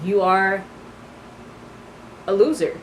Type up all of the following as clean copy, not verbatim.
you are a loser.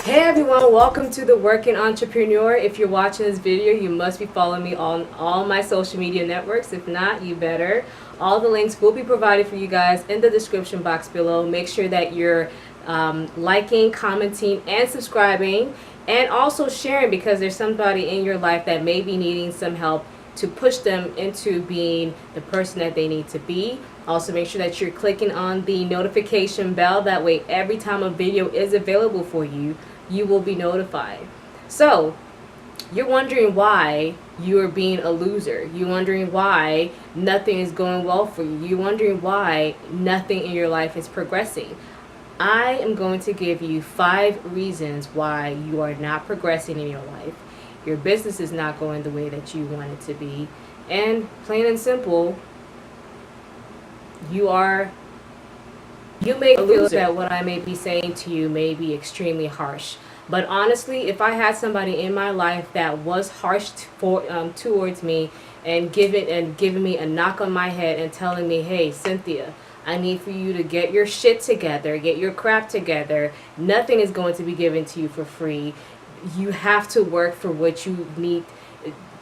Hey everyone, welcome to The Working Entrepreneur. If you're watching this video, you must be following me on all my social media networks. If not, you better. All the links will be provided for you guys in the description box below. Make sure that you're liking, commenting, and subscribing, and also sharing, because there's somebody in your life that may be needing some help to push them into being the person that they need to be. Also, make sure that you're clicking on the notification bell. That way, every time a video is available for you, you will be notified. So, you're wondering why you are being a loser. You're wondering why nothing is going well for you. You're wondering why nothing in your life is progressing. I am going to give you 5 reasons why you are not progressing in your life. Your business is not going the way that you want it to be. And plain and simple, you may feel that what I may be saying to you may be extremely harsh. But honestly, if I had somebody in my life that was harsh towards me and giving me a knock on my head and telling me, hey, Cynthia, I need for you to get your shit together, get your crap together. Nothing is going to be given to you for free. You have to work for what you need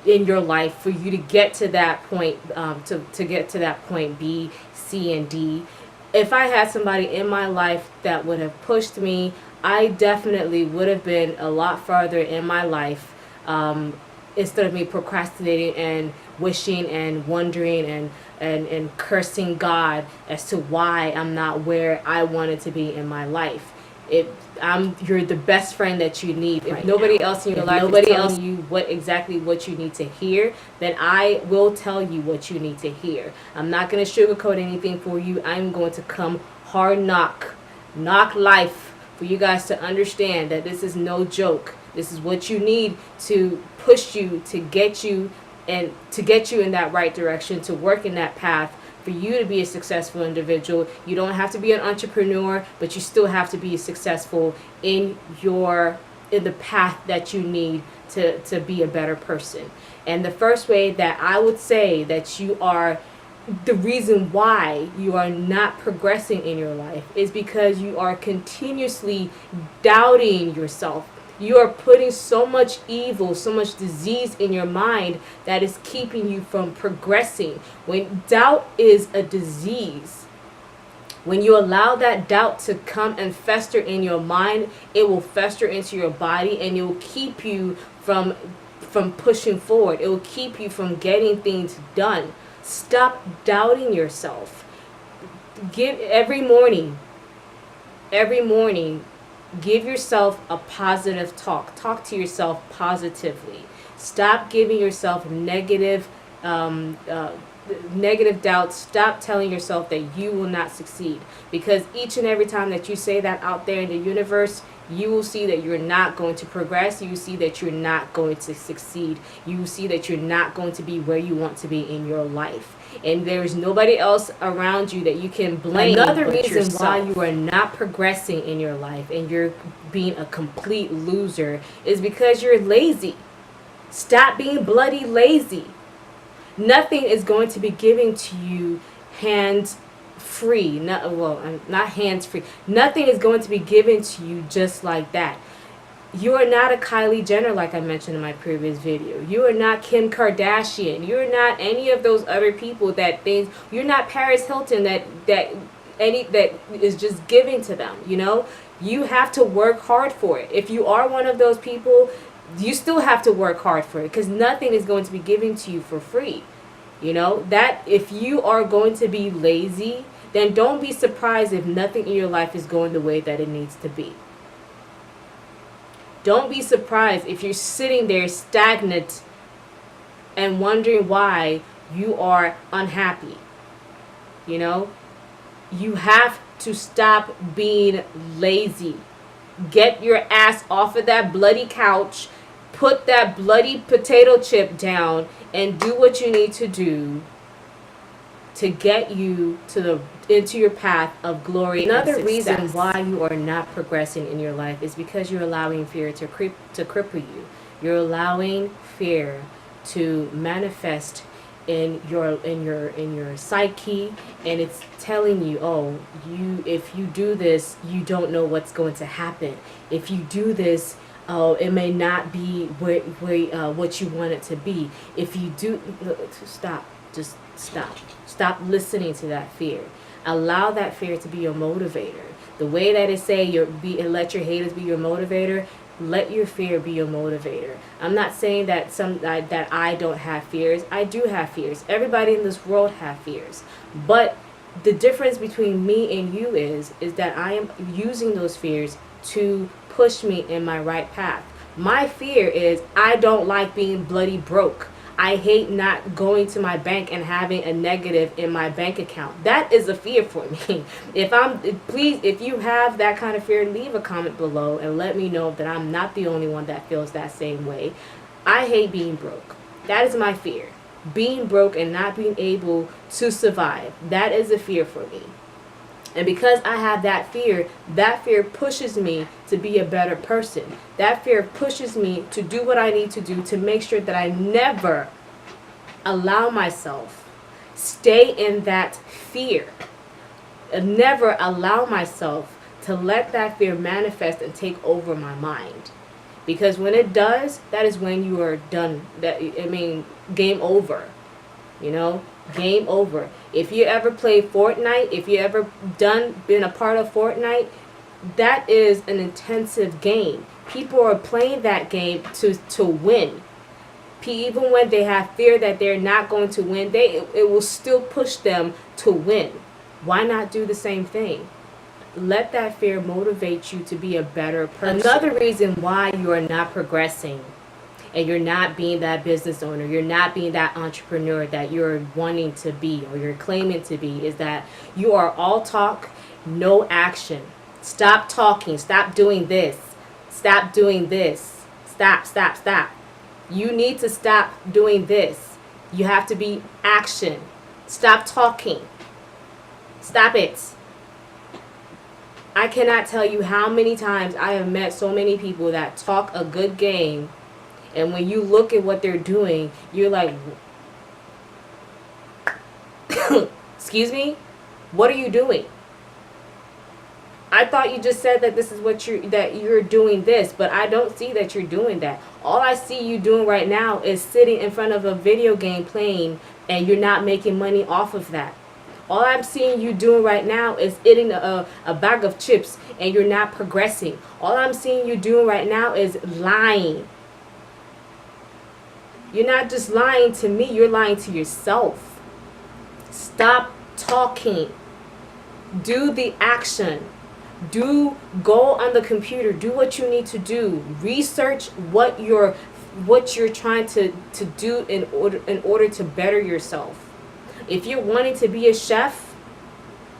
in your life for you to get to that point, to get to that point B, C, and D. If I had somebody in my life that would have pushed me, I definitely would have been a lot farther in my life, instead of me procrastinating and wishing and wondering and cursing God as to why I'm not where I wanted to be in my life. You're the best friend that you need. If nobody else in your life is telling you what you need to hear, then I will tell you what you need to hear. I'm not going to sugarcoat anything for you. I'm going to come hard knock life for you guys to understand that this is no joke. This is what you need to push you, to get you in that right direction, to work in that path. For you to be a successful individual, you don't have to be an entrepreneur, but you still have to be successful in the path that you need to be a better person. And the first way that I would say that the reason why you are not progressing in your life is because you are continuously doubting yourself. You are putting so much evil, so much disease in your mind that is keeping you from progressing. When doubt is a disease, when you allow that doubt to come and fester in your mind, it will fester into your body and it will keep you from pushing forward. It will keep you from getting things done. Stop doubting yourself. Every morning, give yourself a positive talk. Talk to yourself positively. Stop giving yourself negative doubts. Stop telling yourself that you will not succeed. Because each and every time that you say that out there in the universe, you will see that you're not going to progress. You will see that you're not going to succeed. You will see that you're not going to be where you want to be in your life. And there is nobody else around you that you can blame. Another reason why you are not progressing in your life and you're being a complete loser is because you're lazy. Stop being bloody lazy. Nothing is going to be given to you hands free. Not hands free. Nothing is going to be given to you just like that. You are not a Kylie Jenner, like I mentioned in my previous video. You are not Kim Kardashian. You're not any of those other people you're not Paris Hilton that is just giving to them, you know? You have to work hard for it. If you are one of those people, you still have to work hard for it, because nothing is going to be given to you for free. You know, that if you are going to be lazy, then don't be surprised if nothing in your life is going the way that it needs to be. Don't be surprised if you're sitting there stagnant and wondering why you are unhappy. You know, you have to stop being lazy. Get your ass off of that bloody couch, put that bloody potato chip down, and do what you need to do to get you to the into your path of glory. Another reason why you are not progressing in your life is because you're allowing fear to cripple you. You're allowing fear to manifest in your psyche, and it's telling you, oh, if you do this, you don't know what's going to happen. If you do this, oh, it may not be what you want it to be. If you do, stop. Just stop listening to that fear. Allow that fear to be your motivator. The way that it say let your haters be your motivator. Let your fear be your motivator. I'm not saying that that I don't have fears. I do have fears. Everybody in this world have fears. But the difference between me and you is that I am using those fears to push me in my right path. My fear is I don't like being bloody broke. I hate not going to my bank and having a negative in my bank account. That is a fear for me. If you have that kind of fear, leave a comment below and let me know that I'm not the only one that feels that same way. I hate being broke. That is my fear. Being broke and not being able to survive. That is a fear for me. And because I have that fear pushes me to be a better person. That fear pushes me to do what I need to do to make sure that I never allow myself stay in that fear. And never allow myself to let that fear manifest and take over my mind. Because when it does, that is when you are done. Game over. Game over. If you ever played Fortnite, if you ever been a part of Fortnite, that is an intensive game. People are playing that game to win. Even when they have fear that they're not going to win, it will still push them to win. Why not do the same thing? Let that fear motivate you to be a better person. Another reason why you are not progressing and you're not being that business owner, you're not being that entrepreneur that you're wanting to be or you're claiming to be, is that you are all talk, no action. Stop talking. Stop doing this. Stop doing this. Stop. You need to stop doing this. You have to be action. Stop talking. Stop it. I cannot tell you how many times I have met so many people that talk a good game, and when you look at what they're doing, you're like, excuse me? What are you doing? I thought you just said that this is what you're doing this, but I don't see that you're doing that. All I see you doing right now is sitting in front of a video game playing, and you're not making money off of that. All I'm seeing you doing right now is eating a bag of chips, and you're not progressing. All I'm seeing you doing right now is lying. You're not just lying to me, you're lying to yourself. Stop talking. Do the action. Go on the computer. Do what you need to do. Research what you're trying to do in order to better yourself. If you're wanting to be a chef,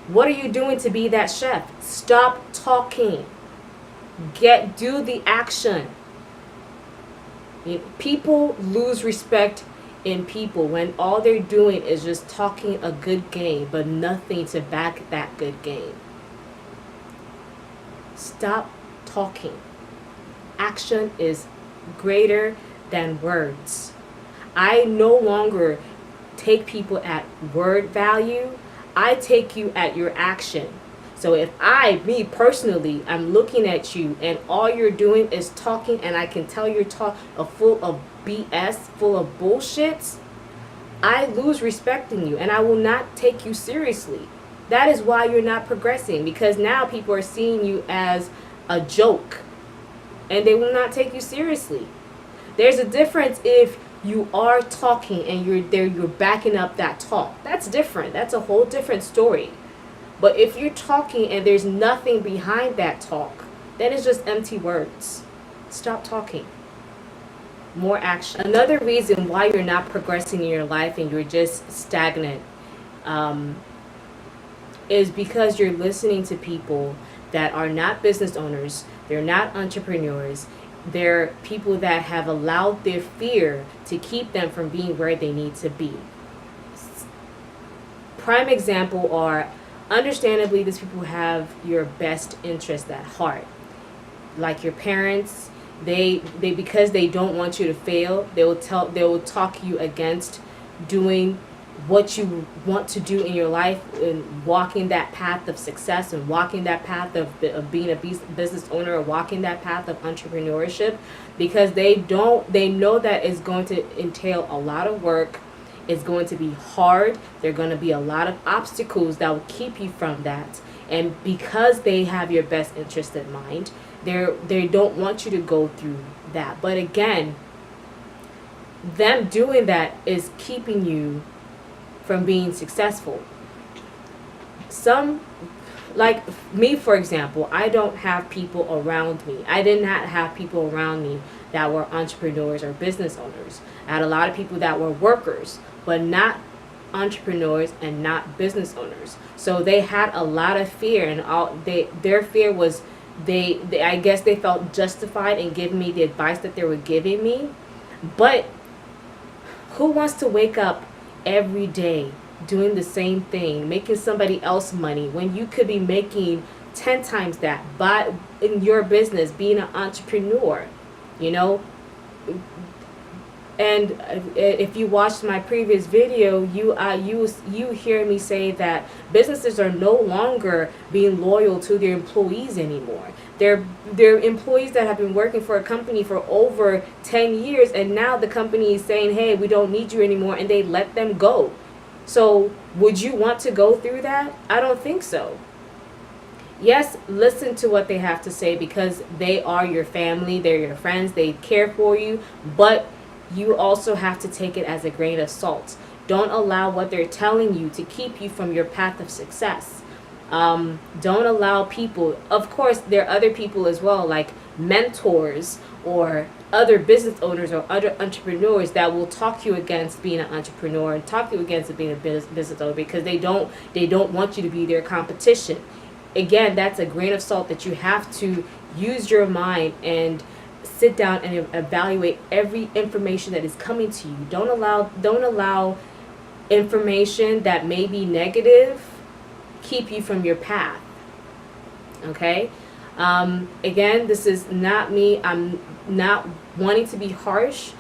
what are you doing to be that chef? Stop talking. Do the action. People lose respect in people when all they're doing is just talking a good game, but nothing to back that good game. Stop talking. Action is greater than words. I no longer take people at word value. I take you at your action. So if me personally, I'm looking at you and all you're doing is talking, and I can tell you're full of BS, full of bullshit, I lose respect in you and I will not take you seriously. That is why you're not progressing, because now people are seeing you as a joke and they will not take you seriously. There's a difference if you are talking and you're backing up that talk. That's different. That's a whole different story. But if you're talking and there's nothing behind that talk, then it's just empty words. Stop talking. More action. Another reason why you're not progressing in your life and you're just stagnant is because you're listening to people that are not business owners. They're not entrepreneurs. They're people that have allowed their fear to keep them from being where they need to be. prime example are, understandably, these people have your best interest at heart. Like your parents, they because they don't want you to fail, they will talk you against doing what you want to do in your life and walking that path of success and walking that path of being a business owner, or walking that path of entrepreneurship, because they know that it's going to entail a lot of work. It's going to be hard. There are going to be a lot of obstacles that will keep you from that. And because they have your best interest in mind, they don't want you to go through that. But again, them doing that is keeping you from being successful. Some, like me, for example, I don't have people around me. I did not have people around me that were entrepreneurs or business owners. I had a lot of people that were workers, but not entrepreneurs and not business owners. So they had a lot of fear, and their fear was they I guess they felt justified in giving me the advice that they were giving me. But who wants to wake up every day doing the same thing, making somebody else money, when you could be making 10 times that by in your business, being an entrepreneur, you know? And if you watched my previous video, you hear me say that businesses are no longer being loyal to their employees anymore. They're employees that have been working for a company for over 10 years, and now the company is saying, hey, we don't need you anymore, and they let them go. So would you want to go through that? I don't think so. Yes, listen to what they have to say, because they are your family, they're your friends, they care for you, but you also have to take it as a grain of salt. Don't allow what they're telling you to keep you from your path of success. Don't allow people, of course, there are other people as well, like mentors or other business owners or other entrepreneurs that will talk you against being an entrepreneur and talk you against being a business owner, because they don't want you to be their competition. Again, that's a grain of salt that you have to use your mind and sit down and evaluate every information that is coming to you. Don't allow information that may be negative keep you from your path. Okay? Again, this is not me. I'm not wanting to be harsh.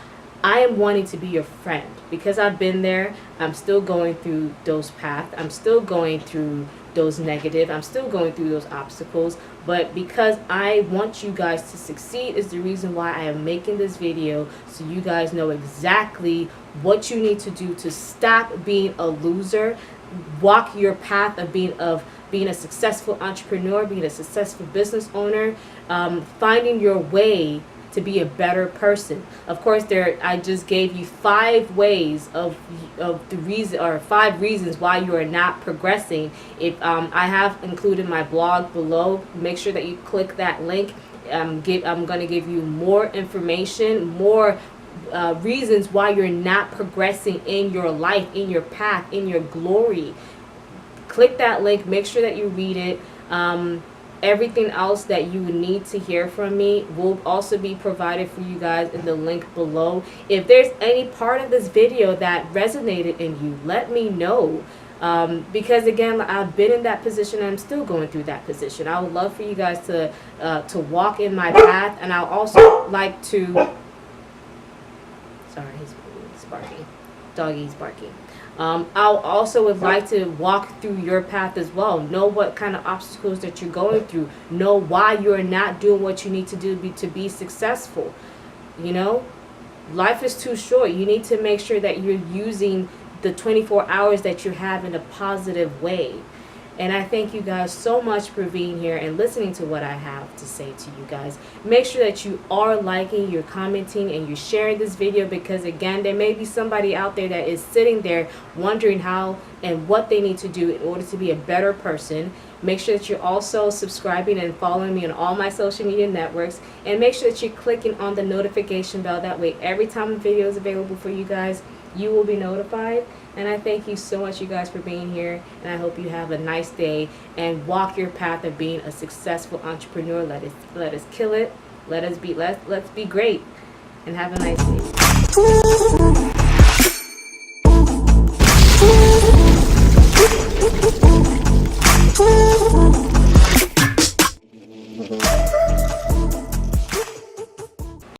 I am wanting to be your friend, because I've been there. I'm still going through those paths. I'm still going through those negative. I'm still going through those obstacles. But because I want you guys to succeed is the reason why I am making this video, so you guys know exactly what you need to do to stop being a loser, walk your path of being a successful entrepreneur, being a successful business owner, finding your way to be a better person. Of course, I just gave you 5 ways of the reason, or 5 reasons why you are not progressing. If I have included my blog below, make sure that you click that link. I'm going to give you more information, more reasons why you're not progressing in your life, in your path, in your glory. Click that link. Make sure that you read it. Everything else that you need to hear from me will also be provided for you guys in the link below. If there's any part of this video that resonated in you, let me know. Because again, I've been in that position and I'm still going through that position. I would love for you guys to walk in my path, and I'll also like to... Sorry, he's barking. Doggy's barking. I'll also would like to walk through your path as well. Know what kind of obstacles that you're going through. Know why you're not doing what you need to do to be successful. You know, life is too short. You need to make sure that you're using the 24 hours that you have in a positive way. And I thank you guys so much for being here and listening to what I have to say to you guys. Make sure that you are liking, you're commenting, and you're sharing this video, because again, there may be somebody out there that is sitting there wondering how and what they need to do in order to be a better person. Make sure that you're also subscribing and following me on all my social media networks, and make sure that you're clicking on the notification bell. That way, every time a video is available for you guys, you will be notified. And I thank you so much, you guys, for being here, and I hope you have a nice day and walk your path of being a successful entrepreneur. Let us kill it. Let's be great, and have a nice day.